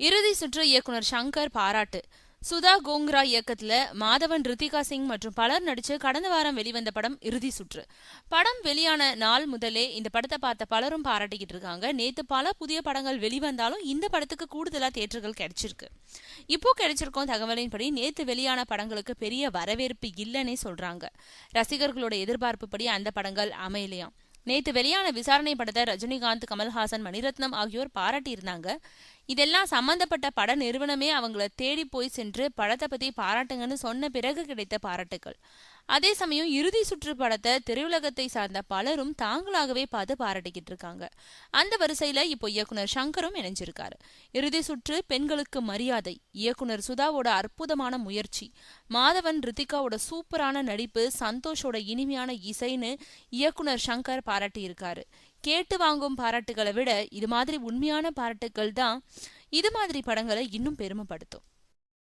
இறுதி சுற்று இயக்குனர் சங்கர் பாராட்டு. சுதா கோங்ரா இயக்கத்துல மாதவன், ரித்திகா சிங் மற்றும் பலர் நடிச்சு கடந்த வாரம் வெளிவந்த படம் இறுதி சுற்று. படம் வெளியான நாள் முதலே இந்த படத்தை பார்த்த பலரும் பாராட்டிக்கிட்டு இருக்காங்க. நேத்து பல புதிய படங்கள் வெளிவந்தாலும் இந்த படத்துக்கு கூடுதலா தியேட்டர்கள் கிடைச்சிருக்கு. இப்போ கிடைச்சிருக்கும் தகவலின்படி நேத்து வெளியான படங்களுக்கு பெரிய வரவேற்பு இல்லைன்னே சொல்றாங்க. ரசிகர்களோட எதிர்பார்ப்பு படி அந்த படங்கள் அமையலையாம். நேத்து வெளியான விசாரணை படத்தை ரஜினிகாந்த், கமல்ஹாசன், மணிரத்னம் ஆகியோர் பாராட்டியிருந்தாங்க. இதெல்லாம் சம்பந்தப்பட்ட பட நிறுவனமே அவங்கள தேடி போய் சென்று படத்தை பத்தி பாராட்டுங்கன்னு சொன்ன பிறகு கிடைத்த பாராட்டுகள். அதே சமயம் இறுதி சுற்று படத்தை திரையுலகத்தை சார்ந்த பலரும் தாங்களாகவே பார்த்து பாராட்டிக்கிட்டு இருக்காங்க. அந்த வரிசையில இப்போ இயக்குனர் சங்கரும் இணைஞ்சிருக்காரு. இறுதி சுற்று பெண்களுக்கு மரியாதை, இயக்குனர் சுதாவோட அற்புதமான முயற்சி, மாதவன், ரித்திகாவோட சூப்பரான நடிப்பு, சந்தோஷோட இனிமையான இசைன்னு இயக்குனர் சங்கர் பாராட்டி இருக்காரு. கேட்டு வாங்கும் பாராட்டுகளை விட இது மாதிரி உண்மையான பாராட்டுகள் தான் இது மாதிரி படங்களை இன்னும் பெருமைப்படுத்தும்.